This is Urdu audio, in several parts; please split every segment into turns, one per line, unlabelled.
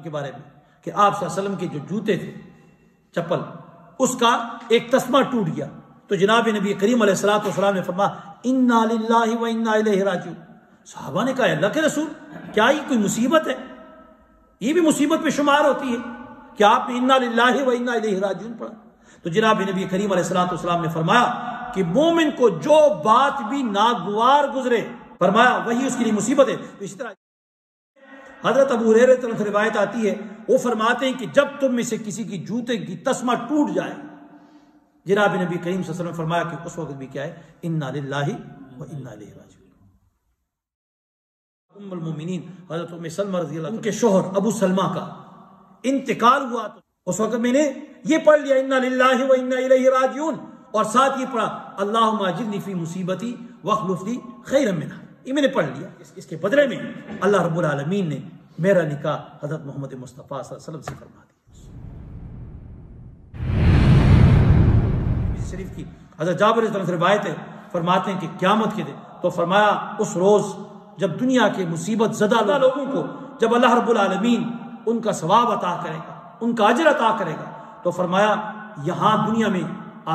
کے بارے میں کہ آپ صلی اللہ علیہ وسلم کے جو جوتے تھے، چپل، اس کا ایک تسمہ ٹوٹ گیا تو جناب نبی کریم علیہ الصلوۃ والسلام نے فرمایا انا للہ و انا الیہ راجعون۔ صحابہ نے کہا اللہ کے رسول، کیا یہ کوئی مصیبت ہے؟ یہ بھی مصیبت میں شمار ہوتی ہے کہ آپ نے انا للہ و انا الیہ راجعون پڑھا؟ تو جناب نبی کریم علیہ الصلوۃ والسلام نے فرمایا کہ مومن کو جو بات بھی ناگوار گزرے، فرمایا وہی اس کے لیے مصیبت ہے۔ تو اسی طرح حضرت ابو ہریرہ طرف روایت آتی ہے، وہ فرماتے ہیں کہ جب تم میں سے کسی کی جوتے کی تسمہ ٹوٹ جائے، جناب نبی کریم صلی اللہ علیہ وسلم نے فرمایا کہ اس وقت بھی کیا ہے، انا للہ و انا الیہ راجعون۔ ام المومنین حضرت ام سلمہ رضی اللہ عنہ کے شوہر ابو سلمہ کا انتقال ہوا تو اس وقت میں نے یہ پڑھ لیا انا للہ و انا الیہ راجعون، اور ساتھ یہ پڑھا اللہم اجرنی فی مصیبتی واخلف لی خیرا منہا۔ یہ میں نے پڑھ لیا، اس کے بدلے میں اللہ رب العالمین نے میرا نکاح حضرت محمد مصطفیٰ صلی اللہ علیہ وسلم سے فرما دیا۔ شریف کی حضرت جابر رضی اللہ عنہ سے روایت ہے، فرماتے ہیں کہ قیامت کے دن تو فرمایا اس روز جب دنیا کے مصیبت زدہ لوگوں کو جب اللہ رب العالمین ان کا ثواب عطا کرے گا، ان کا اجر عطا کرے گا، تو فرمایا یہاں دنیا میں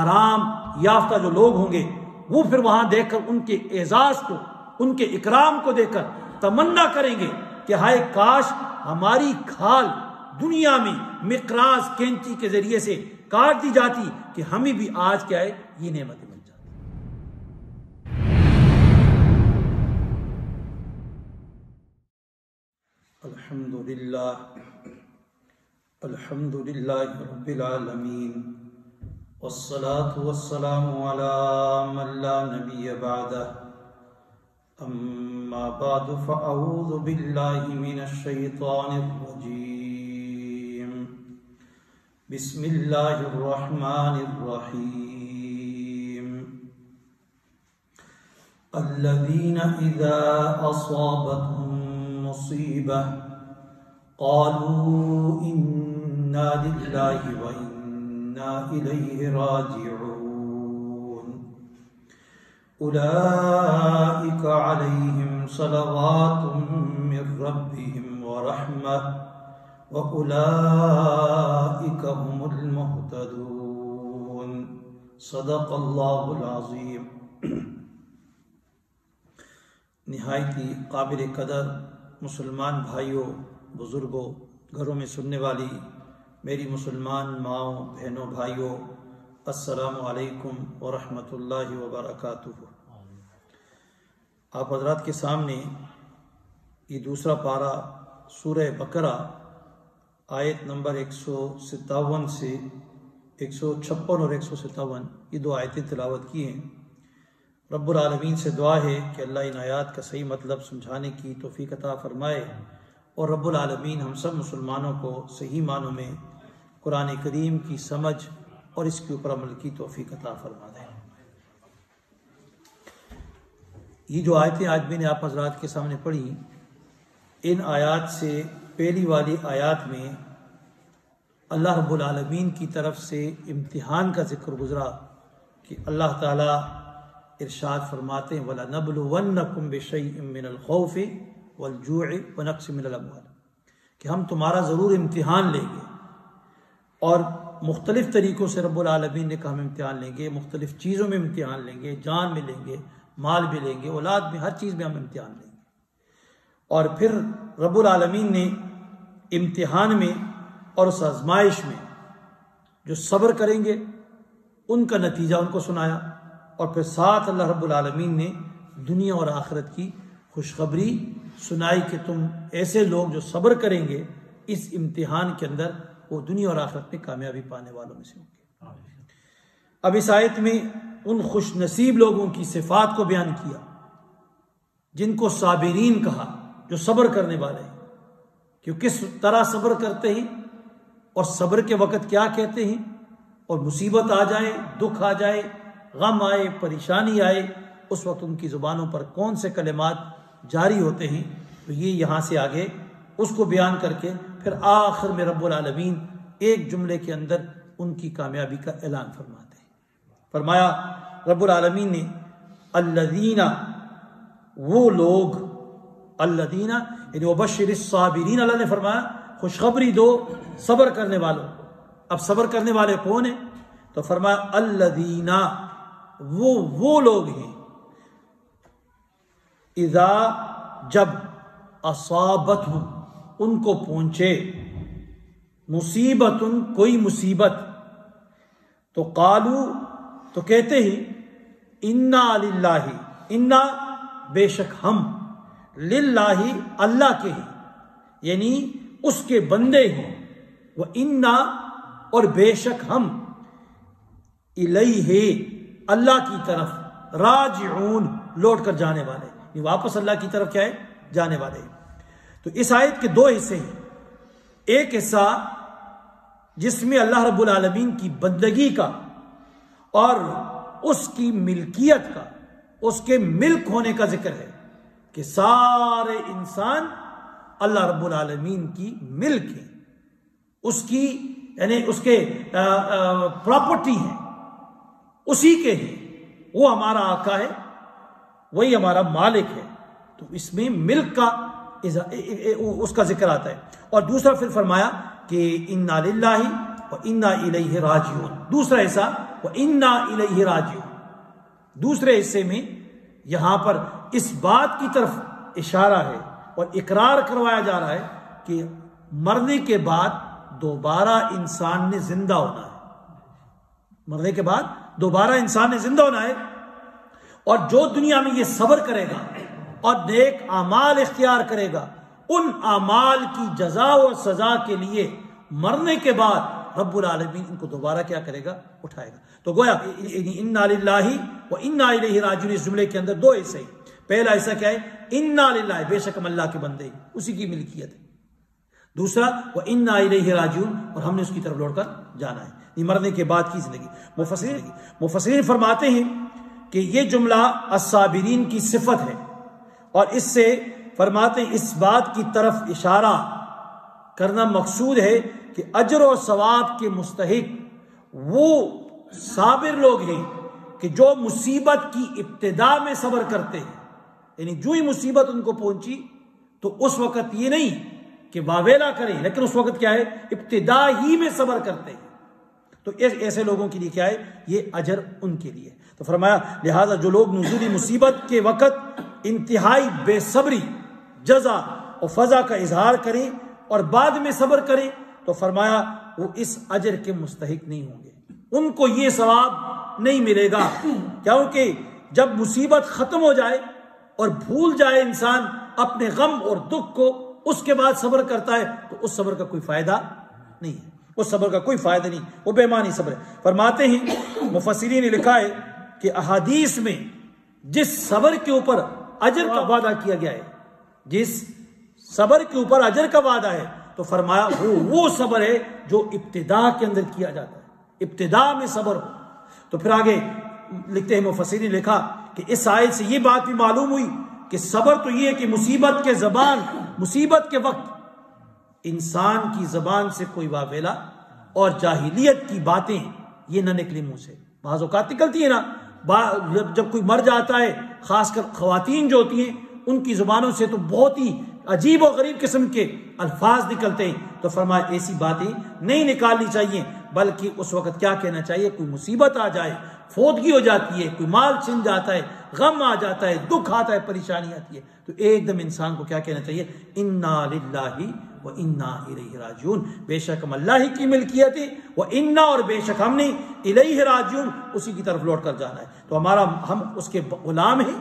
آرام یافتہ جو لوگ ہوں گے وہ پھر وہاں دیکھ کر ان کے اعزاز کو، ان کے اکرام کو دیکھ کر تمنا کریں گے کہ ہائے کاش ہماری کھال دنیا میں مقراض کینچی کے ذریعے سے کاٹ دی جاتی کہ ہمیں بھی آج کیا ہے یہ نعمتیں مل جاتی۔ الحمدللہ رب العالمین والصلاة والسلام علی من لا نبی بعدہ، اما بعد فاعوذ باللہ من الشیطان الرجیم، بسم اللہ الرحمن الرحیم، الذین اذا اصابتهم مصیبہ قالوا انا للہ وانا الیہ راجعون، اولئک علیہم صلوات من ربہم ورحمہ وَأُولَئِكَ هُمُ الْمُهْتَدُونَ۔ صدق اللہ العظیم۔ نہایت ہی قابل قدر مسلمان بھائیوں، بزرگوں، گھروں میں سننے والی میری مسلمان ماؤں، بہنوں، بھائیوں، السلام علیکم ورحمۃ اللہ وبرکاتہ۔ آپ حضرات کے سامنے یہ دوسرا پارہ سورہ بقرہ آیت نمبر 157 سے 156 اور 157 یہ دو آیتیں تلاوت کی ہیں۔ رب العالمین سے دعا ہے کہ اللہ ان آیات کا صحیح مطلب سمجھانے کی توفیق عطا فرمائے، اور رب العالمین ہم سب مسلمانوں کو صحیح معنوں میں قرآن کریم کی سمجھ اور اس کے اوپر عمل کی توفیق عطا فرما دے۔ یہ جو آیتیں آج میں نے آپ حضرات کے سامنے پڑھی، ان آیات سے پہلی والی آیات میں اللہ رب العالمین کی طرف سے امتحان کا ذکر گزرا کہ اللہ تعالیٰ ارشاد فرماتے ہیں وَلَنَبْلُوَنَّكُمْ بِشَيْءٍ مِّنَ الْخَوْفِ وَالْجُوعِ وَنَقْصٍ مِّنَ الْأَمْوَالِ، کہ ہم تمہارا ضرور امتحان لیں گے، اور مختلف طریقوں سے رب العالمین نے کہا ہم امتحان لیں گے، مختلف چیزوں میں امتحان لیں گے، جان میں لیں گے، مال بھی لیں گے، اولاد میں، ہر چیز میں ہم امتحان لیں گے۔ اور پھر رب العالمین نے امتحان میں اور اس آزمائش میں جو صبر کریں گے ان کا نتیجہ ان کو سنایا، اور پھر ساتھ اللہ رب العالمین نے دنیا اور آخرت کی خوشخبری سنائی کہ تم ایسے لوگ جو صبر کریں گے اس امتحان کے اندر وہ دنیا اور آخرت میں کامیابی پانے والوں میں سے ہوں گے۔ اب اس آیت میں ان خوش نصیب لوگوں کی صفات کو بیان کیا جن کو صابرین کہا، جو صبر کرنے والے ہیں، کہ کس طرح صبر کرتے ہیں اور صبر کے وقت کیا کہتے ہیں، اور مصیبت آ جائے، دکھ آ جائے، غم آئے، پریشانی آئے، اس وقت ان کی زبانوں پر کون سے کلمات جاری ہوتے ہیں۔ تو یہ یہاں سے آگے اس کو بیان کر کے پھر آخر میں رب العالمین ایک جملے کے اندر ان کی کامیابی کا اعلان فرماتے ہیں۔ فرمایا رب العالمین نے الذین، وہ لوگ، الذین یعنی وبشر الصابرین، اللہ نے فرمایا خوشخبری دو صبر کرنے والوں کو۔ اب صبر کرنے والے کون ہیں؟ تو فرمایا الذین، وہ لوگ ہیں اذا، جب اصابتہم، ان کو پہنچے مصیبت، کوئی مصیبت، تو قالو، تو کہتے ہیں انا للہ، انا بے شک ہم، للہ اللہ کے ہیں، یعنی اس کے بندے ہیں، وہ انا اور بے شک ہم، الیہ اللہ کی طرف، راجعون لوٹ کر جانے والے، یہ واپس اللہ کی طرف کیا ہے؟ جانے والے۔ تو اس آیت کے دو حصے ہیں، ایک حصہ جس میں اللہ رب العالمین کی بندگی کا اور اس کی ملکیت کا، اس کے ملک ہونے کا ذکر ہے کہ سارے انسان اللہ رب العالمین کی ملک ہیں، اس کی یعنی اس کے پراپرٹی ہیں، اسی کے ہیں، وہ ہمارا آقا ہے، وہی ہمارا مالک ہے۔ تو اس میں ملک کا اس کا ذکر آتا ہے۔ اور دوسرا پھر فرمایا کہ انا للہ و انا الیہ راجعون، دوسرا حصہ و انا الیہ راجعون، دوسرے حصے میں یہاں پر اس بات کی طرف اشارہ ہے اور اقرار کروایا جا رہا ہے کہ مرنے کے بعد دوبارہ انسان نے زندہ ہونا ہے، مرنے کے بعد دوبارہ انسان نے زندہ ہونا ہے، اور جو دنیا میں یہ صبر کرے گا اور نیک اعمال اختیار کرے گا، ان اعمال کی جزا و سزا کے لیے مرنے کے بعد رب العالمین ان کو دوبارہ کیا کرے گا؟ اٹھائے گا۔ تو گویا انا للہ و انا الیہ راجعون، اس جملے کے اندر دو حصے ہیں۔ پہلا حصہ کیا ہے؟ انا للہ، بے شک ہم اللہ کے بندے، اسی کی ملکیت ہے۔ دوسرا و انا الیہ راجعون، اور ہم نے اس کی طرف لوٹ کر جانا ہے، یہ مرنے کے بعد کی زندگی۔ مفسرین فرماتے ہیں کہ یہ جملہ الصابرین کی صفت ہے، اور اس سے فرماتے ہیں اس بات کی طرف اشارہ کرنا مقصود ہے کہ اجر و ثواب کے مستحق وہ صابر لوگ ہیں کہ جو مصیبت کی ابتدا میں صبر کرتے ہیں، یعنی جو ہی مصیبت ان کو پہنچی تو اس وقت یہ نہیں کہ واویلا کریں، لیکن اس وقت کیا ہے؟ ابتدا ہی میں صبر کرتے ہیں۔ تو ایسے لوگوں کے لیے کیا ہے؟ یہ اجر ان کے لیے۔ تو فرمایا لہذا جو لوگ نزولی مصیبت کے وقت انتہائی بے صبری، جزا اور فضا کا اظہار کریں اور بعد میں صبر کریں، تو فرمایا وہ اس اجر کے مستحق نہیں ہوں گے، ان کو یہ ثواب نہیں ملے گا، کیونکہ جب مصیبت ختم ہو جائے اور بھول جائے انسان اپنے غم اور دکھ کو، اس کے بعد صبر کرتا ہے، تو اس صبر کا کوئی فائدہ نہیں ہے، اس صبر کا کوئی فائدہ نہیں، وہ بے معنی صبر ہے۔ فرماتے ہیں مفسرین نے لکھا ہے کہ احادیث میں جس صبر کے اوپر اجر کا وعدہ کیا گیا ہے، جس صبر کے اوپر اجر کا وعدہ ہے، تو فرمایا وہ صبر ہے جو ابتدا کے اندر کیا جاتا ہے، ابتدا میں صبر ہو۔ تو پھر آگے لکھتے ہیں مفسرین نے لکھا کہ اس آیت سے یہ بات بھی معلوم ہوئی کہ صبر تو یہ ہے کہ مصیبت کے وقت انسان کی زبان سے کوئی واویلا اور جاہلیت کی باتیں یہ نہ نکلے منہ سے۔ بعض اوقات نکلتی ہے نا، جب کوئی مر جاتا ہے، خاص کر خواتین جو ہوتی ہیں ان کی زبانوں سے تو بہت ہی عجیب و غریب قسم کے الفاظ نکلتے ہیں، تو فرمایا ایسی باتیں نہیں نکالنی چاہیے، بلکہ اس وقت کیا کہنا چاہیے؟ کوئی مصیبت آ جائے، فوتگی ہو جاتی ہے، کوئی مال چھن جاتا ہے، غم آ جاتا ہے، دکھ آتا ہے، پریشانی آتی ہے، تو ایک دم انسان کو کیا کہنا چاہیے؟ انا للہ و انا الیہ راجعون، بے شک ہم اللہ ہی کی ملکیت ہے، و انا اور بے شک ہم نے الیہ راجعون، اسی کی طرف لوٹ کر جانا ہے۔ تو ہم اس کے غلام ہیں،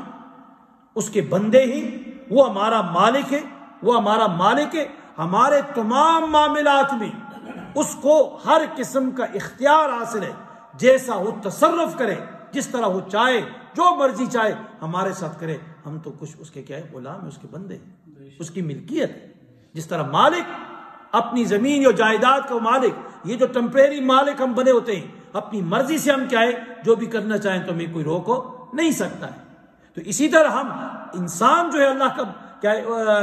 اس کے بندے ہیں، وہ ہمارا مالک ہے، وہ ہمارا مالک ہے، ہمارے تمام معاملات میں اس کو ہر قسم کا اختیار حاصل ہے، جیسا وہ تصرف کرے، جس طرح وہ چاہے، جو مرضی چاہے ہمارے ساتھ کرے، ہم تو کچھ اس کے کیا ہے؟ غلام ہے، اس کے بندے ہیں، اس کی ملکیت ہے۔ جس طرح مالک اپنی زمین یا جائیداد کا مالک، یہ جو ٹیمپریری مالک ہم بنے ہوتے ہیں، اپنی مرضی سے ہم کیا ہے؟ جو بھی کرنا چاہیں تو ہمیں کوئی روک نہیں سکتا ہے۔ تو اسی طرح ہم انسان جو ہے اللہ کا کیا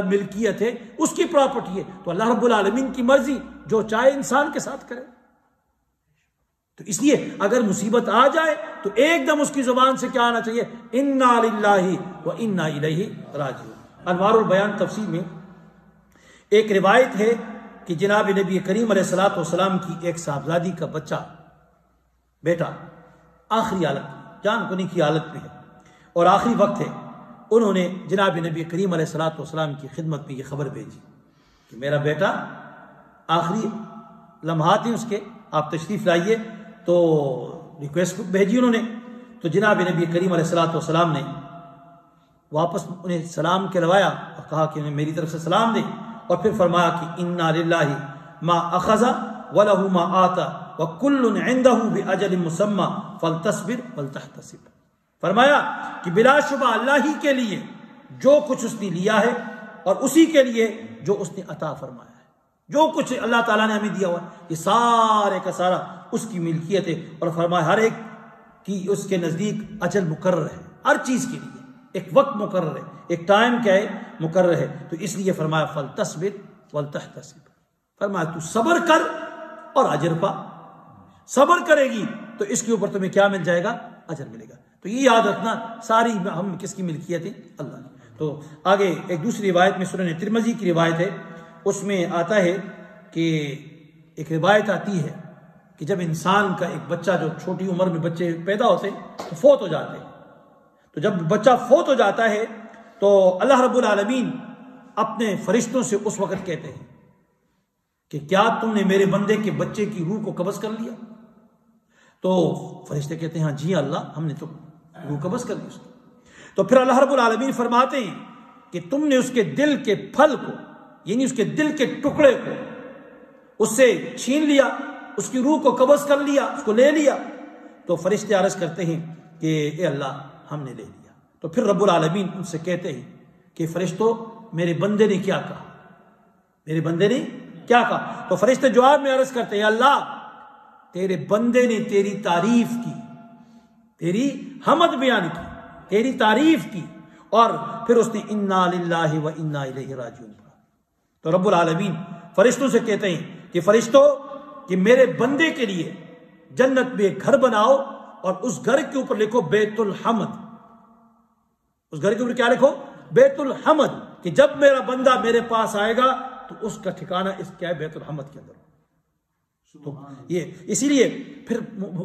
ملکیت ہے، اس کی پراپرٹی ہے، تو اللہ رب العالمین کی مرضی جو چاہے انسان کے ساتھ کرے۔ تو اس لیے اگر مصیبت آ جائے تو ایک دم اس کی زبان سے کیا آنا چاہیے؟ انا للہ و انا الیہ راجعون۔ انوار البیان تفسیر میں ایک روایت ہے کہ جناب نبی کریم علیہ الصلوۃ والسلام کی ایک صاحبزادی کا بچہ بیٹا آخری حالت جان کنی کی حالت میں ہے اور آخری وقت ہے. انہوں نے جناب نبی کریم علیہ الصلوۃ والسلام کی خدمت میں یہ خبر بھیجی کہ میرا بیٹا آخری لمحات ہیں اس کے، آپ تشریف لائیے. تو ریکویسٹ بھیجی انہوں نے. تو جناب نبی کریم علیہ الصلوۃ والسلام نے واپس انہیں سلام کہلوایا اور کہا کہ انہیں میری طرف سے سلام دیں، اور پھر فرمایا کہ انا للہ ما اخذ ولہ ما آتا وکل عندہ باجل مسمى فلتصبر ولتحتسب. فرمایا کہ بلا شبہ اللہ ہی کے لیے جو کچھ اس نے لیا ہے اور اسی کے لیے جو اس نے عطا فرمایا ہے. جو کچھ اللہ تعالیٰ نے ہمیں دیا ہوا ہے یہ سارے کا سارا اس کی ملکیت ہے. اور فرمایا ہر ایک کی اس کے نزدیک اجل مقرر ہے، ہر چیز کے لیے ایک وقت مقرر ہے، ایک ٹائم کیا ہے مقرر ہے. تو اس لیے فرمایا فلتصبر ولتحتسب. فرمایا تو صبر کر اور اجر پا. صبر کرے گی تو اس کے اوپر تمہیں کیا مل جائے گا؟ اجر ملے گا. تو یہ یاد رکھنا ساری ہم کس کی ملکیت ہے؟ اللہ نے. تو آگے ایک دوسری روایت میں سنن ترمذی کی روایت ہے، اس میں آتا ہے کہ ایک روایت آتی ہے کہ جب انسان کا ایک بچہ، جو چھوٹی عمر میں بچے پیدا ہوتے تو فوت ہو جاتے ہیں. تو جب بچہ فوت ہو جاتا ہے تو اللہ رب العالمین اپنے فرشتوں سے اس وقت کہتے ہیں کہ کیا تم نے میرے بندے کے بچے کی روح کو قبض کر لیا؟ تو فرشتے کہتے ہیں ہاں جی اللہ، ہم نے تو روح قبض کر لی اس کی. تو پھر اللہ رب العالمین فرماتے ہیں کہ تم نے اس کے دل کے پھل کو، یعنی اس کے دل کے ٹکڑے کو اس سے چھین لیا، اس کی روح کو قبض کر لیا، اس کو لے لیا. تو فرشتے عرض کرتے ہیں کہ اے اللہ ہم نے لے لیا. تو پھر رب العالمین ان سے کہتے ہیں کہ فرشتوں میرے بندے نے کیا کہا؟ میرے بندے نے کیا کہا؟ تو فرشتے جواب میں عرض کرتے ہیں اللہ تیرے بندے نے تیری تعریف کی، تیری حمد بیان کی، تیری تعریف کی، اور پھر اس نے انا للہ و انا الیہ راجعون پڑھا. تو رب العالمین فرشتوں سے کہتے ہیں کہ فرشتوں کہ میرے بندے کے لیے جنت میں ایک گھر بناؤ اور اس گھر کے اوپر لکھو بیت الحمد. اس گھر کے اوپر کیا لکھو؟ بیت الحمد. کہ جب میرا بندہ میرے پاس آئے گا تو اس کا ٹھکانہ اس کیا ہے؟ بیت الحمد کے اندر. تو یہ اسی لیے پھر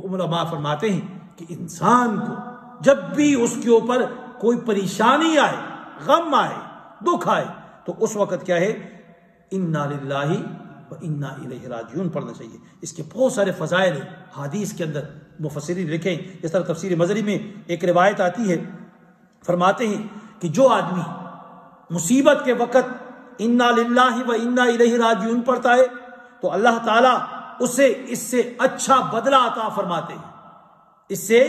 علماء فرماتے ہیں کہ انسان کو جب بھی اس کے اوپر کوئی پریشانی آئے، غم آئے، دکھ آئے، تو اس وقت کیا ہے؟ انا للہ و انا الیہ راجعون پڑھنا چاہیے. اس کے بہت سارے فضائل ہیں حدیث کے اندر، مفسرین لکھیں. اس طرح تفسیر مظہری میں ایک روایت آتی ہے، فرماتے ہیں کہ جو آدمی مصیبت کے وقت انا للہ و انا الیہ راجعون پڑھتا ہے تو اللہ تعالیٰ اسے اس سے اچھا بدلہ عطا فرماتے ہیں، اس سے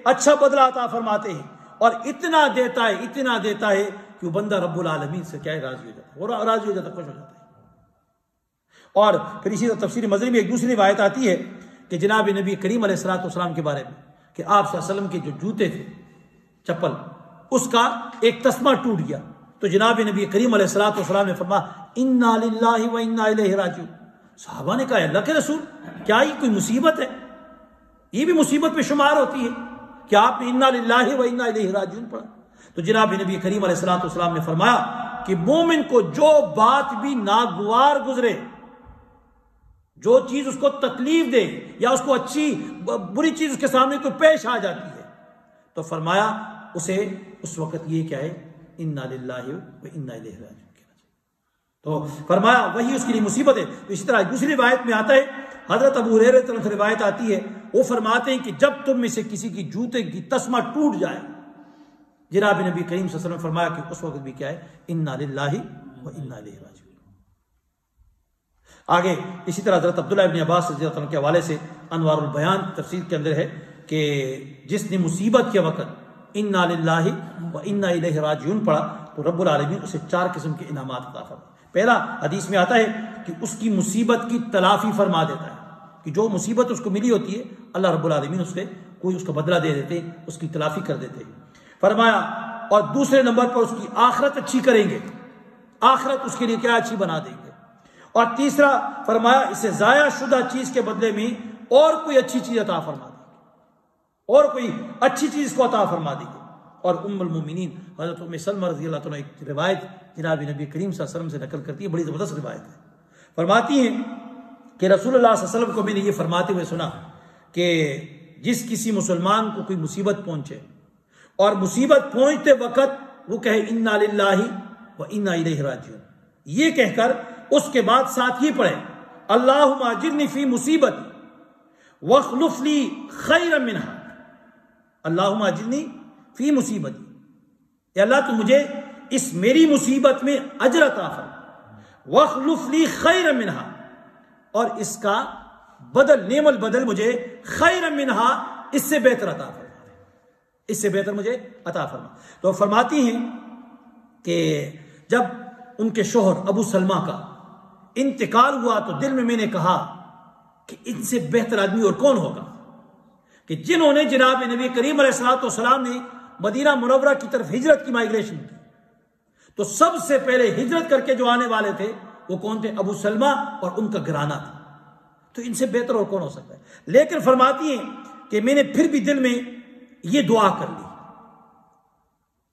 اچھا بدلہ عطا فرماتے ہیں، اور اتنا دیتا ہے، اتنا دیتا ہے کہ وہ بندہ رب العالمین سے کیا ہے؟ راضی ہو جاتا ہے، وہ راضی ہو جاتا ہے، خوش ہو جاتا ہے. اور پھر اسی طرح تفسیر مظہری میں ایک دوسری روایت آتی ہے کہ جناب نبی کریم علیہ الصلوۃ والسلام کے بارے میں کہ آپ صلی اللہ علیہ وسلم کے جو جوتے تھے، چپل، اس کا ایک تسمہ ٹوٹ گیا. تو جناب نبی کریم علیہ الصلوۃ والسلام نے فرمایا انا للہ و انا الیہ راجعون. صحابہ نے کہا اللہ کے رسول کیا یہ کوئی مصیبت ہے؟ یہ بھی مصیبت میں شمار ہوتی ہے کہ آپ نے انا للہ و انا الیہ راجعون پڑھا. تو جناب نبی کریم علیہ الصلوۃ والسلام نے فرمایا کہ مومن کو جو بات بھی ناگوار گزرے، جو چیز اس کو تکلیف دے یا اس کو اچھی بری چیز اس کے سامنے کوئی پیش آ جاتی ہے، تو فرمایا اسے اس وقت یہ کیا ہے؟ انا للہ و انا الیہ راجعون. تو فرمایا وہی اس کے لیے مصیبت ہے. تو اسی طرح دوسری روایت میں آتا ہے، حضرت ابو ہریرہ کی طرف سے روایت آتی ہے، وہ فرماتے ہیں کہ جب تم میں سے کسی کی جوتے کی تسمہ ٹوٹ جائے، جناب نبی کریم صلی اللہ علیہ وسلم فرمایا کہ اس وقت بھی کیا ہے؟ انا للہ و انا الیہ راجعون. آگے اسی طرح حضرت عبداللہ ابن عباس رضی اللہ عنہ کے حوالے سے انوار البیان تفسیر کے اندر ہے کہ جس نے مصیبت کے وقت انا للہ و انا الیہ راجعون پڑھا تو رب العالمین اسے 4 قسم کے انعامات عطا فرمائے. پہلا حدیث میں آتا ہے کہ اس کی مصیبت کی تلافی فرما دیتا ہے، کہ جو مصیبت اس کو ملی ہوتی ہے اللہ رب العالمین اس سے کوئی اس کا بدلہ دے دیتے، اس کی تلافی کر دیتے. فرمایا اور دوسرے نمبر پر اس کی آخرت اچھی کریں گے، آخرت اس کے لیے کیا اچھی بنا دیں گے. اور تیسرا فرمایا اسے ضائع شدہ چیز کے بدلے میں اور کوئی اچھی چیز عطا فرما دیں گے، اور کوئی اچھی چیز کو عطا فرما دیں گے. اور ام المومنین حضرت ام سلمہ رضی اللہ عنہ ایک روایت جناب نبی کریم صلی اللہ علیہ وسلم سے نقل کرتی ہے، بڑی زبردست روایت ہے. فرماتی ہیں کہ رسول اللہ صلی اللہ علیہ وسلم کو میں نے یہ فرماتے ہوئے سنا کہ جس کسی مسلمان کو کوئی مصیبت پہنچے اور مصیبت پہنچتے وقت وہ کہے انا للہ و انا الیہ راجعون، یہ کہہ کر اس کے بعد ساتھ یہ پڑھے اللہم اجرنی فی مصیبتی واخلف لی خیرا منہا، اللہم اجرنی فی مصیبتی، اے اللہ تو مجھے اس میری مصیبت میں اجر عطا فرما، واخلف لی خیرا منہا، اور اس کا بدل نعم البدل مجھے خیر منہا، اس سے بہتر عطا فرما، اس سے بہتر مجھے عطا فرما۔ تو فرماتی ہیں کہ جب ان کے شوہر ابو سلمہ کا انتقال ہوا تو دل میں نے کہا کہ ان سے بہتر آدمی اور کون ہوگا کہ جنہوں نے جناب نبی کریم علیہ الصلوۃ والسلام نے مدینہ منورہ کی طرف ہجرت کی، مائگریشن کی، تو سب سے پہلے ہجرت کر کے جو آنے والے تھے وہ کون تھے؟ ابو سلمہ اور ان کا گھرانہ تھا، تو ان سے بہتر اور کون ہو سکتا ہے؟ لیکن فرماتی ہیں کہ میں نے پھر بھی دل میں یہ دعا کر لی،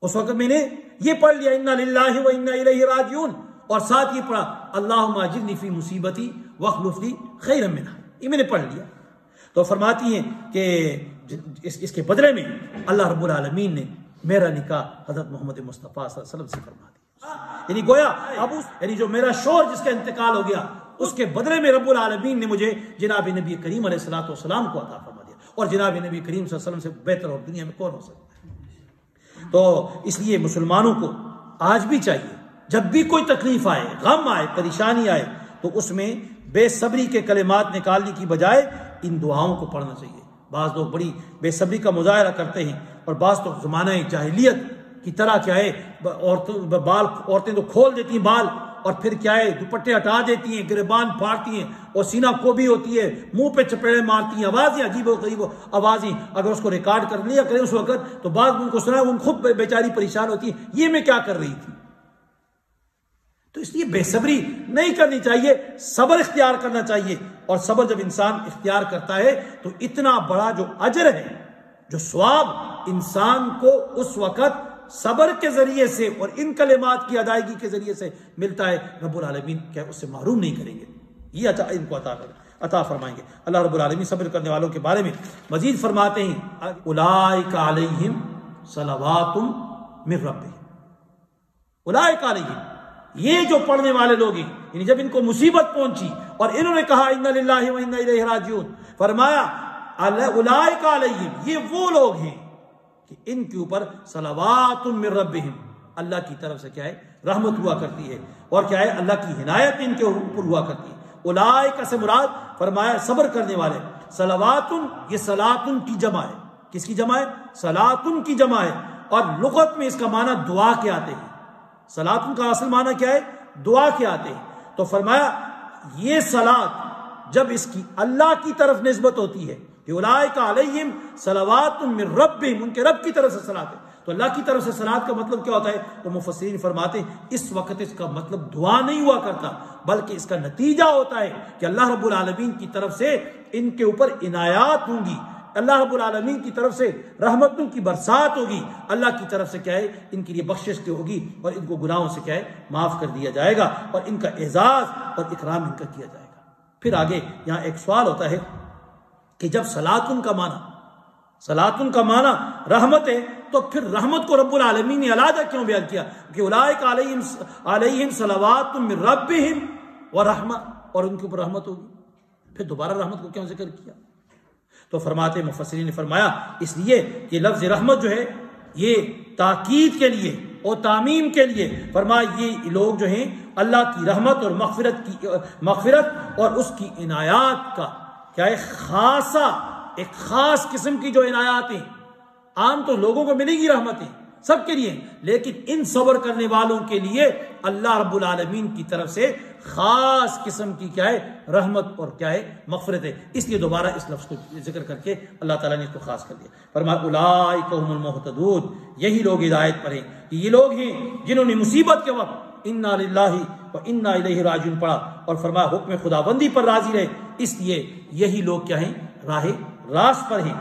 اس وقت میں نے یہ پڑھ لیا انا للہ و انا الیہ راجعون، اور ساتھ یہ پڑھا اللہم اجرنی فی مصیبتی واخلف لی خیرا منہا، یہ میں نے پڑھ لیا۔ تو فرماتی ہیں کہ اس کے بدلے میں اللہ رب العالمین نے میرا نکاح حضرت محمد مصطفیٰ صلی اللہ علیہ وسلم سے فرما دیا، یعنی گویا جو میرا شوہر جس کا انتقال ہو گیا اس کے بدلے میں رب العالمین نے مجھے جناب نبی کریم علیہ الصلوۃ والسلام کو عطا فرما دیا، اور جناب نبی کریم صلی اللہ علیہ وسلم سے بہتر اور دنیا میں کون ہو سکتا ہے؟ تو اس لیے مسلمانوں کو آج بھی چاہیے جب بھی کوئی تکلیف آئے، غم آئے، پریشانی آئے، تو اس میں بے صبری کے کلمات نکالنے کی بجائے ان دعاؤں کو پڑھنا چاہیے۔ بعض لوگ بڑی بے صبری کا مظاہرہ کرتے ہیں، اور بعض تو زمانہ جاہلیت کی طرح کیا ہے عورتیں تو کھول دیتی ہیں بال، اور پھر کیا ہے دوپٹے ہٹا دیتی ہیں، گریبان پھاڑتی ہیں، اور سینہ کوبی ہوتی ہے، منہ پہ چپیڑے مارتی ہیں، آوازیں عجیب و غریب آوازیں، اگر اس کو ریکارڈ کر لیا کریں اس وقت تو بعض ان کو سنا ان خود بیچاری پریشان ہوتی ہے، یہ میں کیا کر رہی تھی۔ تو اس لیے بے صبری نہیں کرنی چاہیے، صبر اختیار کرنا چاہیے، اور صبر جب انسان اختیار کرتا ہے تو اتنا بڑا جو اجر ہے، جو ثواب انسان کو اس وقت صبر کے ذریعے سے اور ان کلمات کی ادائیگی کے ذریعے سے ملتا ہے، رب العالمین کیا اس سے محروم نہیں کریں گے، یہ ان کو عطا فرمائیں گے۔ اللہ رب العالمین صبر کرنے والوں کے بارے میں مزید فرماتے ہیں اولئک علیہم صلوات من ربہم، اولئک علیہم، یہ جو پڑھنے والے لوگ ہیں، یعنی جب ان کو مصیبت پہنچی اور انہوں نے کہا انا للہ و انا الیہ راجعون، فرمایا اولئک علیہم، یہ وہ لوگ ہیں کہ ان کے اوپر صلوات من ربہم، اللہ کی طرف سے کیا ہے رحمت ہوا کرتی ہے، اور کیا ہے اللہ کی عنایت ان کے اوپر ہوا کرتی ہے۔ اولئک سے مراد فرمایا صبر کرنے والے، صلوات یہ صلاتن کی جمع ہے، کس کی جمع ہے؟ صلاتن کی جمع ہے، اور لغت میں اس کا معنی دعا کے آتے ہیں، صلاتن کا اصل معنی کیا ہے؟ دعا کے آتے ہیں۔ تو فرمایا یہ صلات جب اس کی اللہ کی طرف نسبت ہوتی ہے کہ اولئک علیہم صلوات من ربہم، ان کے رب کی طرف سے صلات ہے، تو اللہ کی طرف سے صلات کا مطلب کیا ہوتا ہے؟ تو مفسرین فرماتے ہیں اس وقت اس کا مطلب دعا نہیں ہوا کرتا، بلکہ اس کا نتیجہ ہوتا ہے کہ اللہ رب العالمین کی طرف سے ان کے اوپر عنایات ہوں گی، اللہ رب العالمین کی طرف سے رحمتوں کی برسات ہوگی، اللہ کی طرف سے کیا ہے ان کے لیے بخشش ہوگی، اور ان کو گناہوں سے کیا ہے معاف کر دیا جائے گا، اور ان کا اعزاز اور اکرام ان کا کیا جائے گا۔ پھر آگے یہاں ایک سوال ہوتا ہے کہ جب صلاتن کا معنی رحمت ہے، تو پھر رحمت کو رب العالمین نے علیحدہ کیوں بیان کیا کہ اولئک علیہم صلوات من ربہم ورحمہ، اور ان کے اوپر رحمت ہوگی، پھر دوبارہ رحمت کو کیوں ذکر کیا؟ تو فرماتے مفسرین نے فرمایا اس لیے کہ لفظ رحمت جو ہے یہ تاکید کے لیے اور تعمیم کے لیے، فرمایا یہ لوگ جو ہیں اللہ کی رحمت اور مغفرت اور اس کی عنایات کا کیا ہے ایک خاص قسم کی جو عنایات ہیں، عام تو لوگوں کو ملے گی رحمتیں سب کے لیے، لیکن ان صبر کرنے والوں کے لیے اللہ رب العالمین کی طرف سے خاص قسم کی کیا ہے رحمت اور کیا ہے مغفرت ہے۔ اس لیے دوبارہ اس لفظ کو ذکر کر کے اللہ تعالیٰ نے اس کو خاص کر دیا، فرمایا اولئک هم المہتدون، یہی لوگ ہدایت پر ہیں، یہ لوگ ہیں جنہوں نے مصیبت کے وقت انا للہ و انا الیہ راجعون پڑھا، اور فرمایا حکم خداوندی پر راضی رہے، اس لیے یہی لوگ کیا ہیں راہ راست پر ہیں۔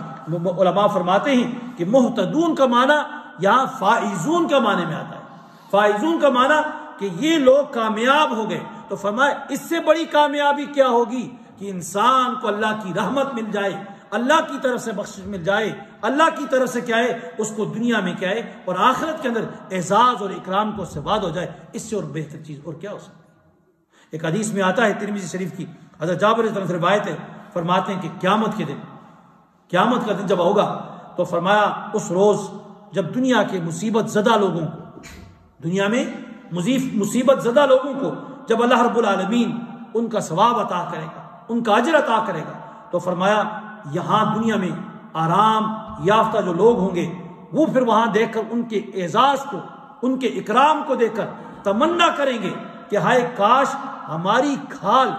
علماء فرماتے ہیں کہ مہتدون کا معنی یہاں فائزون کا معنی میں آتا ہے، فائزون کا معنی کہ یہ لوگ کامیاب ہو گئے، تو فرمایا اس سے بڑی کامیابی کیا ہوگی کہ انسان کو اللہ کی رحمت مل جائے، اللہ کی طرف سے بخشش مل جائے، اللہ کی طرف سے کیا ہے اس کو دنیا میں کیا ہے اور آخرت کے اندر اعزاز اور اکرام کو استفاد ہو جائے، اس سے اور بہتر چیز اور کیا ہو سکتی ہے۔ ایک حدیث میں آتا ہے ترمذی شریف کی، حضرت جابر رضی اللہ عنہ سے روایت ہے، فرماتے ہیں کہ قیامت کا دن جب ہوگا تو فرمایا اس روز جب دنیا کے مصیبت زدہ لوگوں کو، دنیا میں مصیبت زدہ لوگوں کو جب اللہ رب العالمین ان کا ثواب عطا کرے گا، ان کا اجر عطا کرے گا، تو فرمایا یہاں دنیا میں آرام یافتہ جو لوگ ہوں گے وہ پھر وہاں دیکھ کر ان کے اعزاز کو، ان کے اکرام کو دیکھ کر تمنا کریں گے کہ ہائے کاش ہماری کھال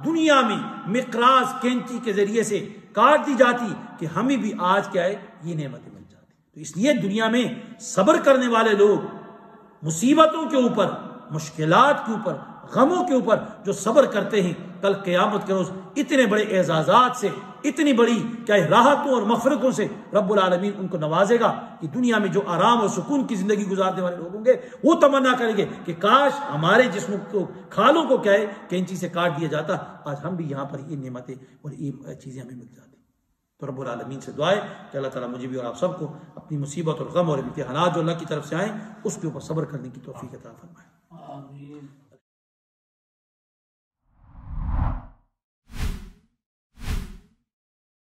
دنیا میں مقراض کینچی کے ذریعے سے کاٹ دی جاتی کہ ہمیں بھی آج کیا ہے یہ نعمتیں مل جاتی۔ تو اس لیے دنیا میں صبر کرنے والے لوگ مصیبتوں کے اوپر، مشکلات کے اوپر، غموں کے اوپر جو صبر کرتے ہیں، کل قیامت کے روز اتنے بڑے اعزازات سے، اتنی بڑی کیا راحتوں اور مغفرتوں سے رب العالمین ان کو نوازے گا کہ دنیا میں جو آرام اور سکون کی زندگی گزارنے والے لوگ ہوں گے وہ تمنا کریں گے کہ کاش ہمارے جسم کو، کھالوں کو کیا ہے کینچی سے کاٹ دیا جاتا، آج ہم بھی یہاں پر یہ نعمتیں اور یہ چیزیں ہمیں مل جاتی۔ تو رب العالمین سے دعا ہے کہ اللہ تعالیٰ مجھے بھی اور آپ سب کو اپنی مصیبت اور غم اور امتحانات جو اللہ کی طرف سے آئیں اس کے اوپر صبر کرنے کی توفیق عطا فرمائے۔
آمین۔